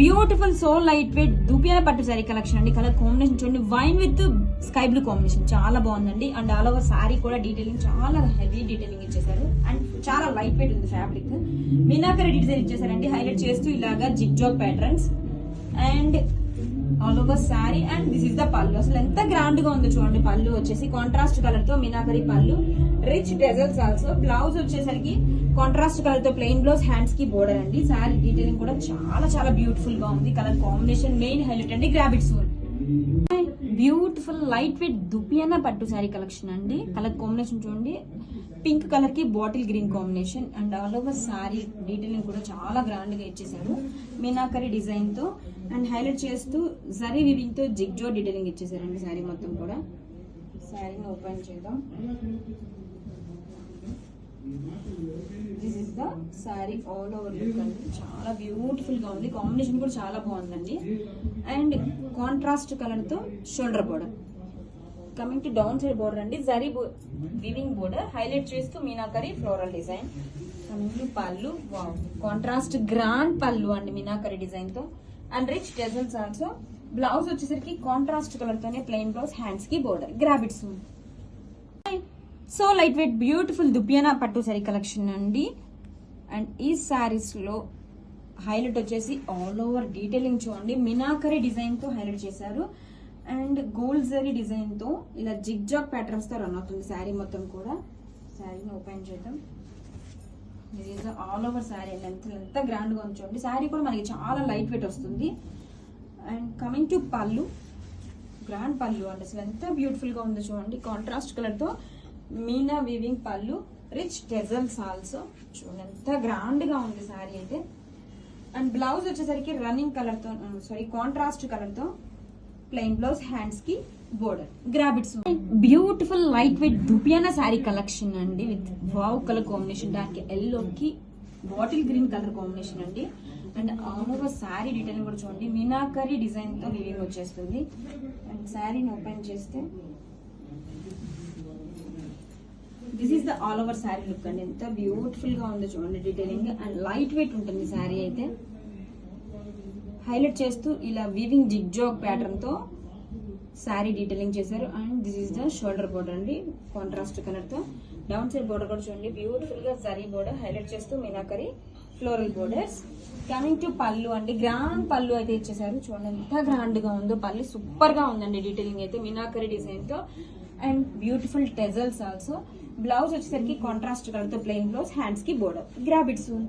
Beautiful so light weight దుపియానా పట్టు sari collection అండి. కలర్ కాంబినేషన్ చూడండి, wine with sky blue combination చాలా బాగుందండి. అండ్ ఆల్ ఓవర్ సారీ కూడా డీటెయిలింగ్ చాలా హెవీ డీటెయిలింగ్ ఇచ్చేసారు అండ్ చాలా లైట్ వెయిట్ ఉంది ఫ్యాబ్రిక్. మీనాకరి డిజైన్ ఇచ్చేసారండి, హైలైట్ చేస్తూ ఇలాగా zigzag patterns and all over sari. And this is the pallu. అసలు ఎంత గ్రాండ్ గా ఉందో చూడండి. పళ్ళు వచ్చేసి కాంట్రాస్ట్ కలర్ తో మీనాకరి పళ్ళు, రిచ్ డెజల్స్ ఆల్సో. బ్లౌజ్ వచ్చేసరికి కాంట్రాస్ట్ కలర్ తో ప్లెయిన్ బ్లౌజ్, హ్యాండ్స్ కి బోర్డర్ అండి. సారీ డీటెయిలింగ్ కూడా చాలా చాలా బ్యూటిఫుల్ గా ఉంది. కలర్ కాంబినేషన్ మెయిన్ హైలైట్ అండి. Grab it soon. Beautiful light weight దుపియానా పట్టు సారీ కలెక్షన్ అండి. కలర్ కాంబినేషన్ చూడండి, పింక్ కలర్ కి bottle green combination and all over sari detailing కూడా చాలా గ్రాండ్ గా ఇచ్చేసారు మీనాకరి డిజైన్ తో. అండ్ హైలైట్ చేస్తూ జరీ వివింగ్ తో జిగ్జో డీటెయిలింగ్ ఇచ్చేసారండి సారీ మొత్తం కూడా. సారీని ఓపెన్ చేద్దాం. This is the sorry all over look అండి. చాలా బ్యూటిఫుల్ గా ఉంది. కాంబినేషన్ కూడా చాలా బాగుందండి. అండ్ కాంట్రాస్ట్ కలర్ తో shoulder border, coming to down side border అండి. జరీ వివింగ్ బోర్డర్ హైలైట్ చేస్తూ meenakari floral design. Coming to పళ్ళు, వావ్ కాంట్రాస్ట్ గ్రాండ్ పళ్ళు అండి మీనాకరి డిజైన్ తో. And rich టెజల్స్ also. బ్లౌజ్ వచ్చేసరికి కాంట్రాస్ట్ కలర్ తోనే ప్లెయిన్ బ్లౌజ్, హ్యాండ్స్ కి border. Grab it soon. So light weight beautiful దుపియానా పట్టు సారీ కలెక్షన్ అండి. అండ్ ఈ సారీస్ లో హైలైట్ వచ్చేసి ఆల్ ఓవర్ డీటెయిలింగ్ చూడండి, మీనాకరి డిజైన్ తో హైలైట్ చేశారు. అండ్ గోల్డ్ జరీ డిజైన్ తో ఇలా జిగ్ జాగ్ ప్యాటర్న్స్ తో రన్ అవుతుంది శారీ మొత్తం కూడా. శారీని ఓపెన్ చేద్దాం. ఆల్ ఓవర్ శారీ ఎంత గ్రాండ్ గా ఉంచండి. శారీ కూడా మనకి చాలా లైట్ వెయిట్ వస్తుంది. అండ్ కమింగ్ టు పళ్ళు, గ్రాండ్ పళ్ళు అండి. అసలు ఎంత బ్యూటిఫుల్ గా ఉందో చూడండి. కాంట్రాస్ట్ కలర్ తో మీనా వీవింగ్ పళ్ళు, రిచ్ టెజల్స్ ఆల్సో. చూడండి ఎంత గ్రాండ్ గా ఉంది శారీ అయితే. అండ్ బ్లౌజ్ వచ్చేసరికి రన్నింగ్ కలర్ తో కాంట్రాస్ట్ కలర్ తో ప్లెయిన్ బ్లౌజ్, హ్యాండ్స్ కి border. Grab it soon. Beautiful light weight దుపియానా sari collection అండి విత్ వావ్ కలర్ కాంబినేషన్. దానికి ఎల్లో కి బాటిల్ గ్రీన్ కలర్ కాంబినేషన్ అండి. And all over sari detailing కూడా చూడండి, మీనాకరి డిజైన్ తో వీవింగ్ వచ్చేస్తుంది. అండ్ శారీని ఓపెన్ చేస్తే this is the all over sari look అండి. ఎంత బ్యూటిఫుల్ గా ఉందో చూడండి డీటెయిలింగ్. అండ్ లైట్ వెయిట్ ఉంటుంది శారీ అయితే. హైలైట్ చేస్తూ ఇలా వీవింగ్ జిగ్ జాగ్ ప్యాటర్న్ తో శారీ డీటెయిలింగ్ చేశారు. And this is the shoulder border అండి, కాంట్రాస్ట్ కలర్ తో. డౌన్ సైడ్ బోర్డర్ కూడా చూడండి, బ్యూటిఫుల్ గా జరీ బోర్డర్ హైలైట్ చేస్తూ meenakari floral borders. Coming to పళ్ళు అండి, గ్రాండ్ పళ్ళు అయితే ఇచ్చేసారు. చూడండి ఎంత గ్రాండ్ గా ఉందో. పళ్ళు సూపర్ గా ఉందండి డీటెయిలింగ్ అయితే మీనాకరి డిజైన్ తో. And beautiful టెజల్స్ also. బ్లౌజ్ వచ్చేసరికి కాంట్రాస్ట్ కలర్ తో ప్లెయిన్ బ్లౌజ్, హ్యాండ్స్ కి బోర్డర్. Grab it soon.